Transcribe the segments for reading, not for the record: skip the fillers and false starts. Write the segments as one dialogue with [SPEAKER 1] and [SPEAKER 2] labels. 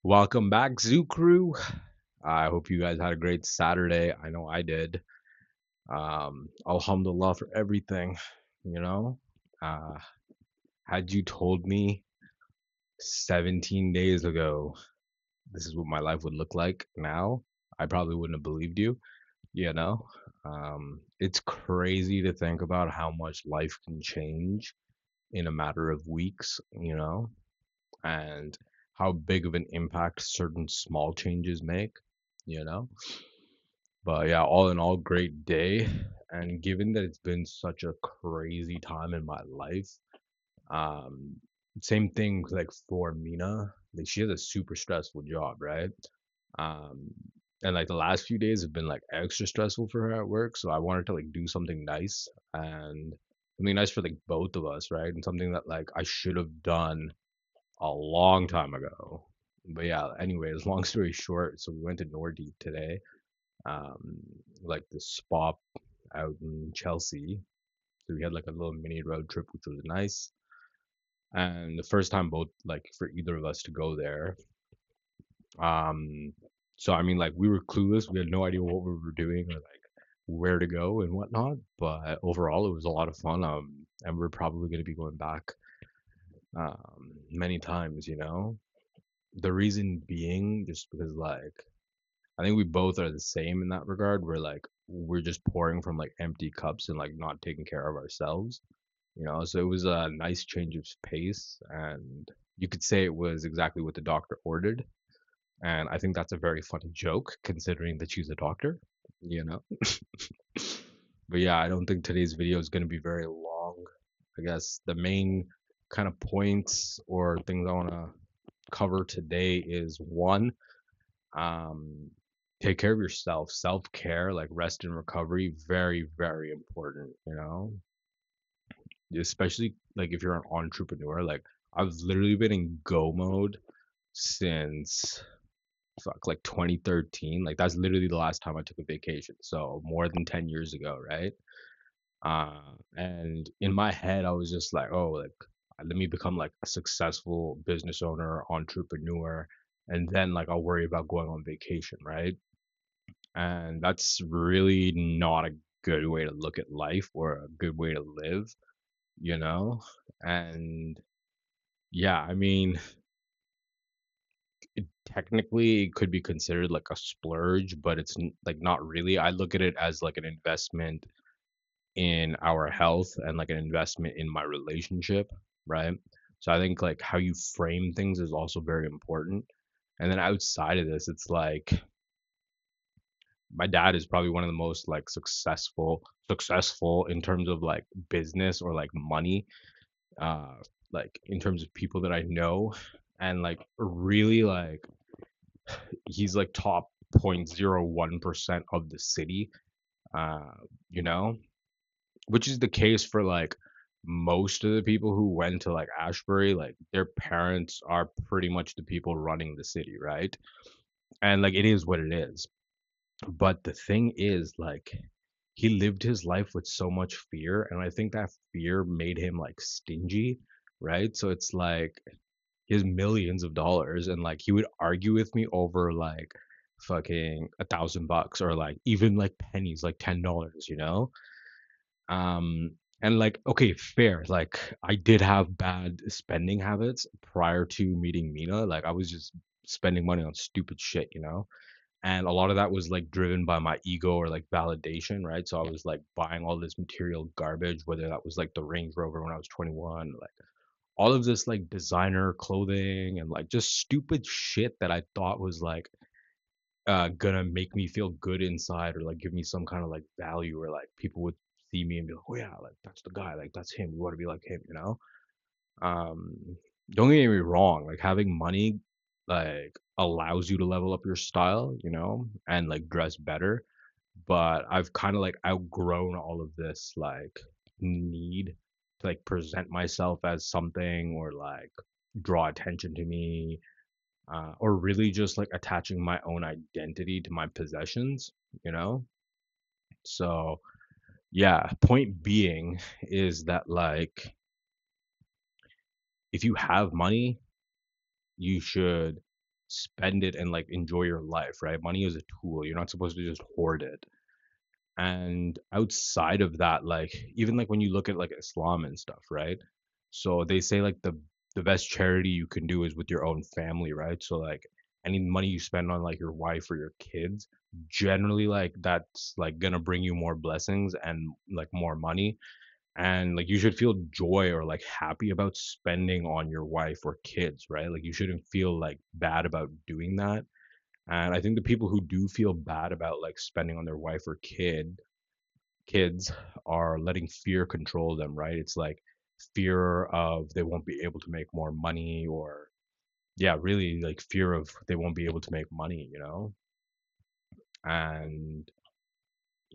[SPEAKER 1] Welcome back, Zoo Crew. I hope you guys had a great Saturday. I know I did. Alhamdulillah for everything. You know, uh, had you told me 17 days ago this is what my life would look like now, I probably wouldn't have believed you. You know, it's crazy to think about how much life can change in a matter of weeks. And how big of an impact certain small changes make. You know But yeah, all in all, great day. And given that it's been such a crazy time in my life, um, same thing like for Mina. Like she has a super stressful job, right? Um, and like the last few days have been like extra stressful for her at work. So I wanted to like do something nice and something nice for like both of us, right? And something that like I should have done a long time ago. But yeah, anyways, long story short, so we went to Nordy today, um, like the spa out in Chelsea. So we had like a little mini road trip, which was nice. And the first time both like for either of us to go there. Um, so I mean, like we were clueless. We had no idea what we were doing or like where to go and whatnot. But overall, it was a lot of fun. And we're probably going to be going back many times. The reason being just because like I think we both are the same in that regard. We're just pouring from like empty cups and like not taking care of ourselves. So it was a nice change of pace, and you could say it was exactly what the doctor ordered. And I think that's a very funny joke considering that she's a doctor, you know. But yeah, I don't think today's video is going to be very long. I guess the main kind of points or things I want to cover today is one, um, take care of yourself. Self care, like rest and recovery, very, very important. Especially like if you're an entrepreneur. Like I've literally been in go mode since fuck like 2013. Like that's literally the last time I took a vacation. So more than 10 years ago, right? And in my head, I was just like, oh, like let me become like a successful business owner, entrepreneur, and then like I'll worry about going on vacation, right? And that's really not a good way to look at life or a good way to live, you know? And yeah, I mean, technically it could be considered like a splurge, but like not really. I look at it as like an investment in our health and like an investment in my relationship, right? So I think like how you frame things is also very important. And then outside of this, it's like my dad is probably one of the most like successful in terms of like business or like money, uh like in terms of people that I know, and like really like he's like top 0.01% of the city, uh you know which is the case for like most of the people who went to like Ashbury. Like their parents are pretty much the people running the city, right? And like it is what it is. But the thing is, like, he lived his life with so much fear, and I think that fear made him like stingy, right? So it's like he has millions of dollars, and like he would argue with me over like fucking $1,000 or like even like pennies, like $10. And like, okay, fair. Like, I did have bad spending habits prior to meeting Mina. Like, I was just spending money on stupid shit. And a lot of that was like driven by my ego or like validation, right? So I was like buying all this material garbage, whether that was like the Range Rover when I was 21, like all of this like designer clothing and like just stupid shit that I thought was like gonna make me feel good inside or like give me some kind of like value, or like people would see me and be like, oh yeah, like that's the guy, like that's him, we want to be like him. um don't get me wrong, like having money like allows you to level up your style, and like dress better. But I've kind of like outgrown all of this like need to like present myself as something or like draw attention to me, or really just like attaching my own identity to my possessions, you know? So, yeah, point being is that like if you have money, you should spend it and like enjoy your life, right? Money is a tool. You're not supposed to just hoard it. And outside of that, like even like when you look at like Islam and stuff, right? So they say like the best charity you can do is with your own family, right? So like any money you spend on like your wife or your kids, generally like that's like gonna bring you more blessings and like more money. And like you should feel joy or like happy about spending on your wife or kids, right? Like you shouldn't feel like bad about doing that. And I think the people who do feel bad about like spending on their wife or kids are letting fear control them, right? It's like fear of they won't be able to make more money, or yeah, really like fear of they won't be able to make money, you know? And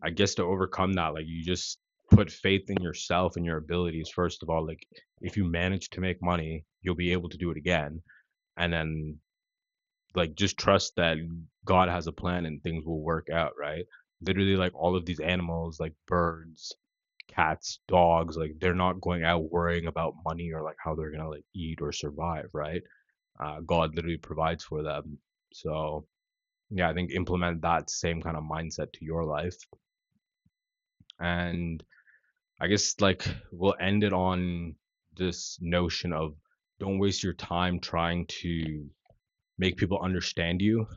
[SPEAKER 1] I guess to overcome that, like you just put faith in yourself and your abilities first of all. Like if you manage to make money, you'll be able to do it again. And then like just trust that God has a plan and things will work out, right? Literally like all of these animals like birds, cats, dogs, like they're not going out worrying about money or like how they're gonna like eat or survive, right? God literally provides for them. So yeah, I think implement that same kind of mindset to your life. And I guess like we'll end it on this notion of don't waste your time trying to make people understand you,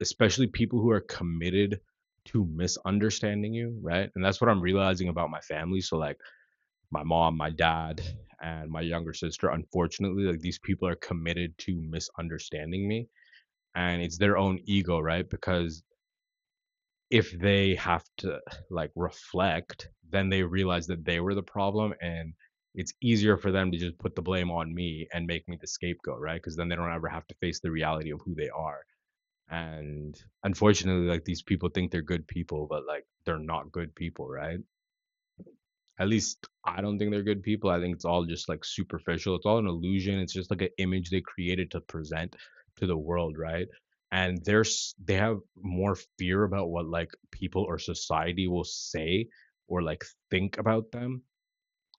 [SPEAKER 1] especially people who are committed to misunderstanding you, right? And that's what I'm realizing about my family. So like my mom, my dad, and my younger sister, unfortunately, like these people are committed to misunderstanding me. And it's their own ego, right? Because if they have to like reflect, then they realize that they were the problem, and it's easier for them to just put the blame on me and make me the scapegoat, right? Because then they don't ever have to face the reality of who they are. And unfortunately, like these people think they're good people, but like they're not good people, right? At least I don't think they're good people. I think it's all just like superficial. It's all an illusion. It's just like an image they created to present to the world, right? And they have more fear about what like people or society will say or like think about them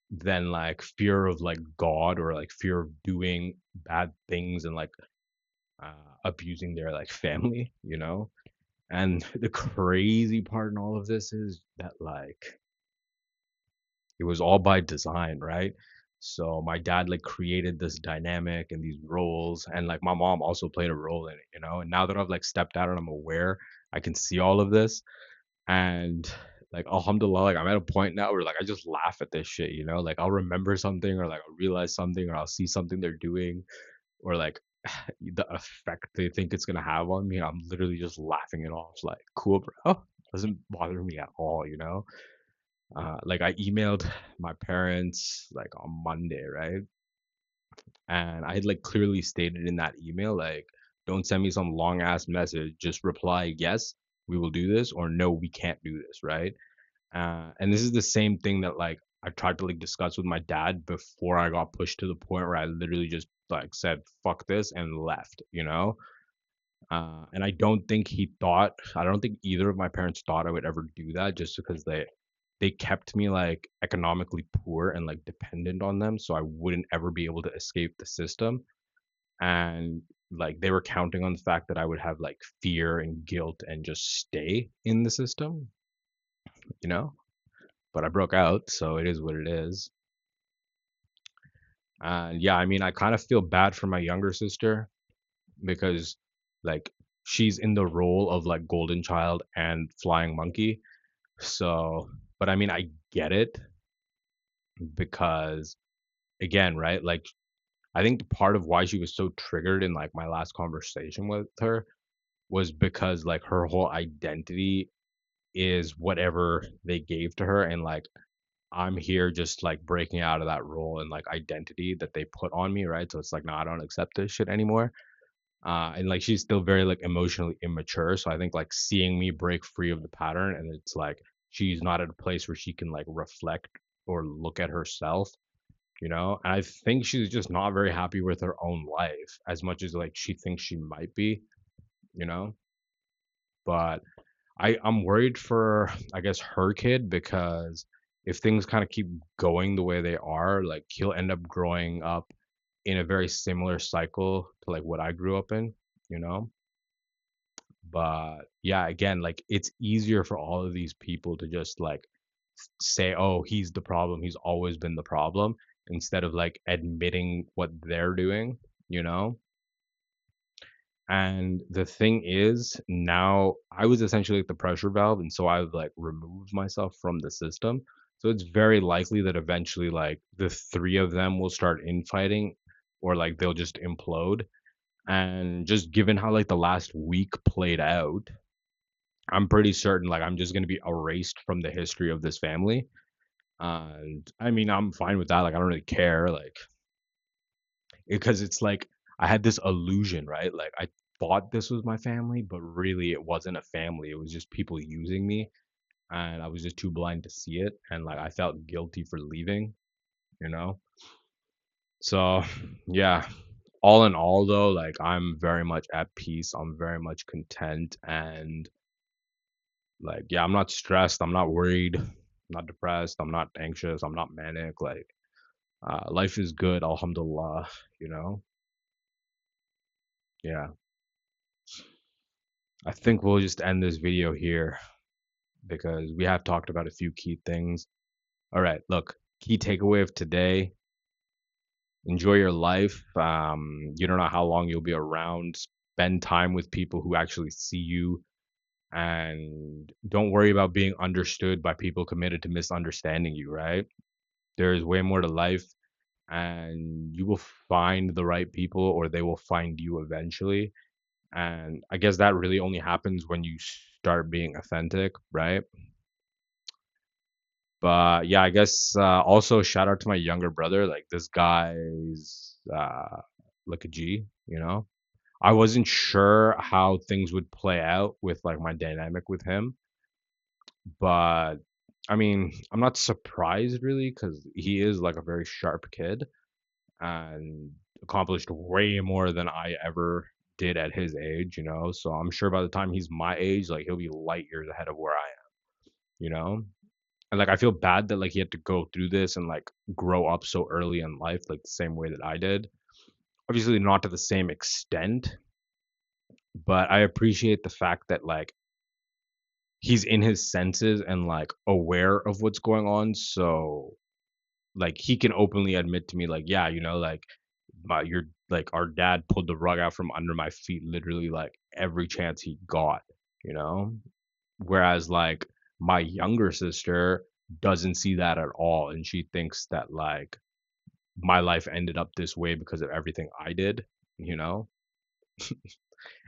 [SPEAKER 1] than like fear of like God or like fear of doing bad things and like abusing their like family, you know? And the crazy part in all of this is that like it was all by design, right? So my dad like created this dynamic and these roles, and like my mom also played a role in it, you know. And now that I've like stepped out and I'm aware, I can see all of this, and like alhamdulillah, like I'm at a point now where like I just laugh at this shit, you know. Like I'll remember something or like I'll realize something or I'll see something they're doing or like the effect they think it's gonna have on me. I'm literally just laughing it off, like cool, bro. Doesn't bother me at all, you know. Like I emailed my parents like on Monday, right? And I had like clearly stated in that email, like, don't send me some long ass message. Just reply, yes, we will do this, or no, we can't do this, right? And this is the same thing that like I tried to like discuss with my dad before I got pushed to the point where I literally just like said fuck this and left, you know. And I don't think either of my parents thought I would ever do that just because they kept me like economically poor and like dependent on them so I wouldn't ever be able to escape the system. And like they were counting on the fact that I would have like fear and guilt and just stay in the system, you know? But I broke out, so it is what it is. And yeah, I mean, I kind of feel bad for my younger sister because like she's in the role of like golden child and flying monkey. So, but I mean, I get it because again, right? Like I think part of why she was so triggered in like my last conversation with her was because like her whole identity is whatever they gave to her, and like I'm here just like breaking out of that role and like identity that they put on me, right? So it's like no, I don't accept this shit anymore. And like she's still very like emotionally immature, so I think like seeing me break free of the pattern, and it's like she's not at a place where she can like reflect or look at herself, you know. And I think she's just not very happy with her own life as much as like she thinks she might be, you know. But I'm worried for I guess her kid because if things kind of keep going the way they are, like he'll end up growing up in a very similar cycle to like what I grew up in. you know? But yeah, again, like it's easier for all of these people to just like say, "Oh, he's the problem. He's always been the problem," instead of like admitting what they're doing, you know? And the thing is, now I was essentially like the pressure valve, and so I've like removed myself from the system. So it's very likely that eventually, like the three of them will start infighting, or like they'll just implode. And just given how like the last week played out, I'm pretty certain like I'm just gonna be erased from the history of this family. And I mean, I'm fine with that. Like I don't really care. Like because it's like I had this illusion, right? Like I thought this was my family, but really it wasn't a family. It was just people using me, and I was just too blind to see it. And like I felt guilty for leaving, you know? So, yeah. All in all, though, like I'm very much at peace. I'm very much content. And like, yeah, I'm not stressed. I'm not worried. I'm not depressed. I'm not anxious. I'm not manic. Like, life is good. Alhamdulillah, you know? Yeah. I think we'll just end this video here because we have talked about a few key things. All right, look, key takeaway of today: enjoy your life. You don't know how long you'll be around. Spend time with people who actually see you, and don't worry about being understood by people committed to misunderstanding you. Right? There is way more to life, and you will find the right people, or they will find you eventually. And I guess that really only happens when you start being authentic, right? But yeah, I guess also shout out to my younger brother. Like this guy's like a G, you know. I wasn't sure how things would play out with like my dynamic with him, but I mean, I'm not surprised really because he is like a very sharp kid and accomplished way more than I ever did at his age, you know. So I'm sure by the time he's my age, like he'll be light years ahead of where I am, you know. And like I feel bad that like he had to go through this and like grow up so early in life, like the same way that I did. Obviously not to the same extent, but I appreciate the fact that like he's in his senses and like aware of what's going on. So like he can openly admit to me like, yeah, you know, like your like our dad pulled the rug out from under my feet literally like every chance he got, you know? Whereas like my younger sister doesn't see that at all, and she thinks that like my life ended up this way because of everything I did, you know?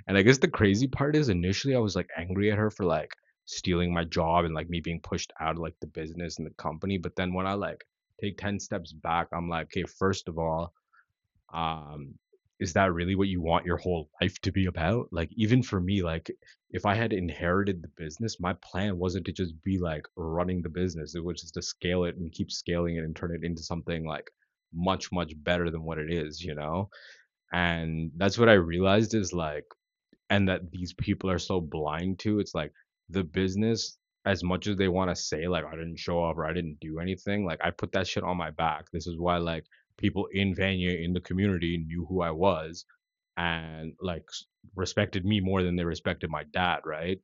[SPEAKER 1] And I guess the crazy part is initially I was like angry at her for like stealing my job and like me being pushed out of like the business and the company. But then when I like take 10 steps back, I'm like, okay, first of all, um, is that really what you want your whole life to be about? Like, even for me, like, if I had inherited the business, my plan wasn't to just be like running the business. It was just to scale it and keep scaling it and turn it into something like much, much better than what it is, you know? And that's what I realized is like, and that these people are so blind to, it's like the business, as much as they want to say like I didn't show up or I didn't do anything, like I put that shit on my back. This is why like people in Vanya in the community knew who I was and like respected me more than they respected my dad, right?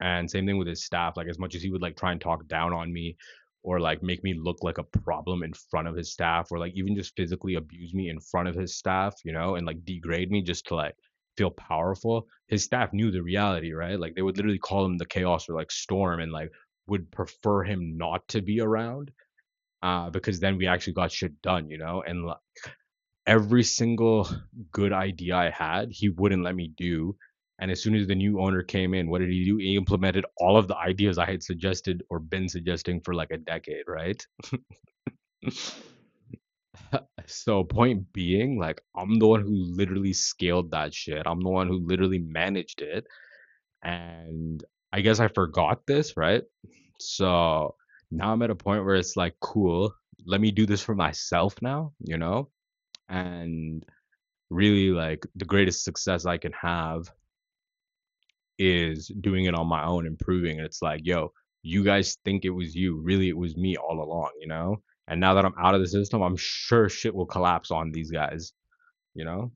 [SPEAKER 1] And same thing with his staff. Like as much as he would like try and talk down on me or like make me look like a problem in front of his staff or like even just physically abuse me in front of his staff, you know, and like degrade me just to like feel powerful. His staff knew the reality, right? Like they would literally call him the chaos or like storm and like would prefer him not to be around because then we actually got shit done, you know? And every single good idea I had, he wouldn't let me do. And as soon as the new owner came in, what did he do? He implemented all of the ideas I had suggested or been suggesting for like a decade, right? So point being, like I'm the one who literally scaled that shit. I'm the one who literally managed it. And I guess I forgot this, right? So now I'm at a point where it's like, cool, let me do this for myself now, you know? And really like the greatest success I can have is doing it on my own, improving. And it's like, yo, you guys think it was you. Really, it was me all along, you know? And now that I'm out of the system, I'm sure shit will collapse on these guys, you know?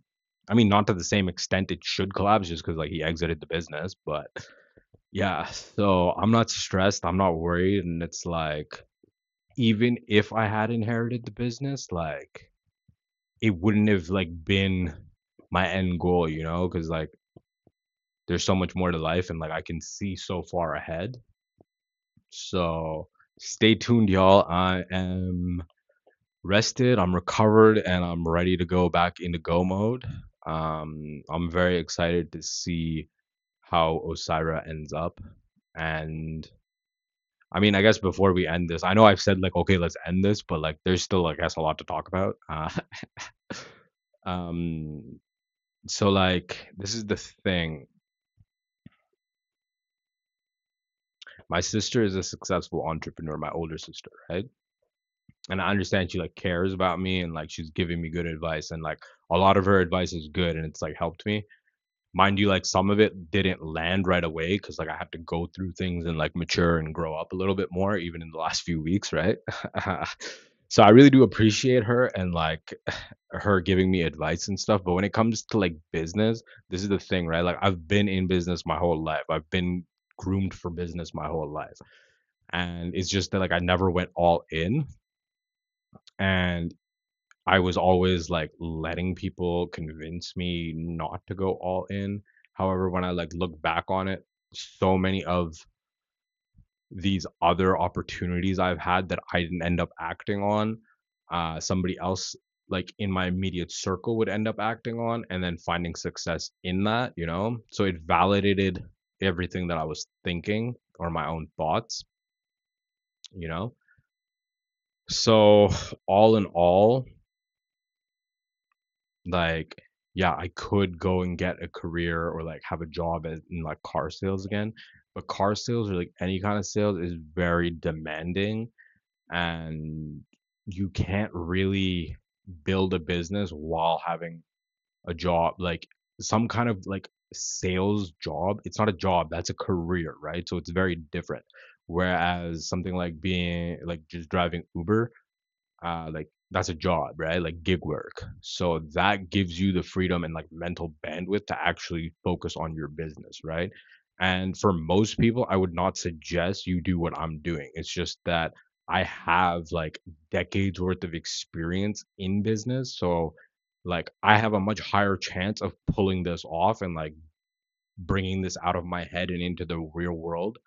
[SPEAKER 1] I mean, not to the same extent it should collapse just because like he exited the business, but yeah, so I'm not stressed, I'm not worried, and it's like even if I had inherited the business, like it wouldn't have like been my end goal, you know, because like there's so much more to life and like I can see so far ahead. So stay tuned, y'all. I am rested, I'm recovered, and I'm ready to go back into go mode. I'm very excited to see how Osira ends up. And I mean, I guess before we end this, I know I've said like, okay, let's end this, but like, there's still, I guess, a lot to talk about. Um, so like, this is the thing. My sister is a successful entrepreneur, my older sister, right? And I understand she like cares about me and like she's giving me good advice and like a lot of her advice is good and it's like helped me. Mind you, like some of it didn't land right away because like I had to go through things and like mature and grow up a little bit more even in the last few weeks, right? So I really do appreciate her and like her giving me advice and stuff. But when it comes to like business, this is the thing, right? Like I've been in business my whole life. I've been groomed for business my whole life. And it's just that like I never went all in. And I was always like letting people convince me not to go all in. However, when I like look back on it, so many of these other opportunities I've had that I didn't end up acting on, somebody else like in my immediate circle would end up acting on and then finding success in that, you know? So it validated everything that I was thinking or my own thoughts, you know? So all in all, like yeah, I could go and get a career or like have a job in like car sales again, but car sales or like any kind of sales is very demanding and you can't really build a business while having a job like some kind of like sales job. It's not a job, that's a career, right? So it's very different, whereas something like being like just driving Uber, like that's a job, right? Like gig work. So that gives you the freedom and like mental bandwidth to actually focus on your business, right? And for most people, I would not suggest you do what I'm doing. It's just that I have like decades worth of experience in business. So like I have a much higher chance of pulling this off and like bringing this out of my head and into the real world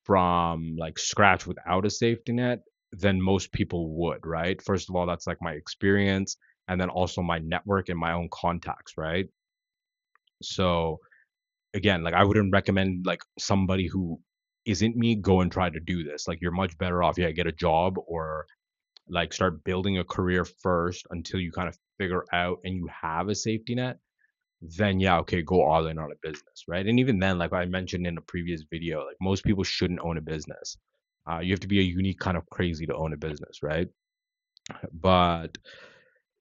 [SPEAKER 1] from like scratch without a safety net than most people would, right? First of all, that's like my experience and then also my network and my own contacts, right? So again, like I wouldn't recommend like somebody who isn't me go and try to do this. Like you're much better off, yeah, get a job or like start building a career first until you kind of figure out and you have a safety net. Then yeah, okay, go all in on a business, right? And even then, like I mentioned in a previous video, like most people shouldn't own a business. You have to be a unique kind of crazy to own a business, right? But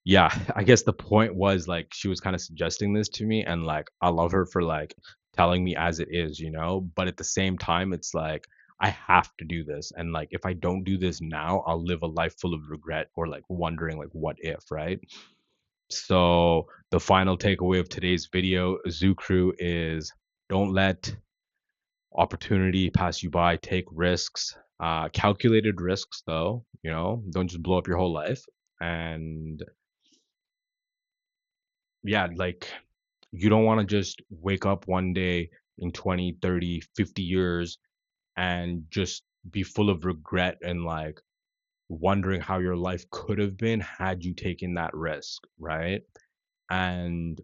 [SPEAKER 1] yeah, I guess the point was like she was kind of suggesting this to me, and like I love her for like telling me as it is, you know? But at the same time, it's like I have to do this. And like if I don't do this now, I'll live a life full of regret or like wondering like what if, right? So the final takeaway of today's video, Zoo Crew, is don't let opportunity pass you by. Take risks, calculated risks though. You know, don't just blow up your whole life. And yeah, like you don't want to just wake up one day in 20, 30, 50 years and just be full of regret and like wondering how your life could have been had you taken that risk, right? And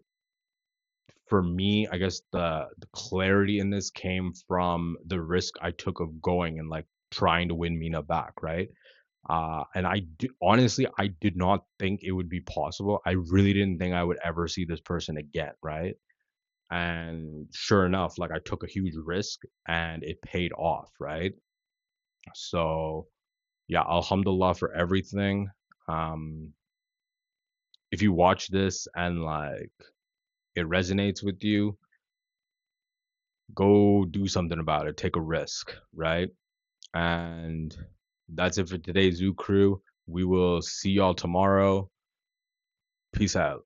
[SPEAKER 1] for me, I guess the clarity in this came from the risk I took of going and like trying to win Mina back, right? And honestly, I did not think it would be possible. I really didn't think I would ever see this person again, right? And sure enough, like I took a huge risk and it paid off, right? So yeah, alhamdulillah for everything. Um, if you watch this and like it resonates with you, go do something about it. Take a risk, right? And that's it for today's Zoo Crew. We will see y'all tomorrow. Peace out.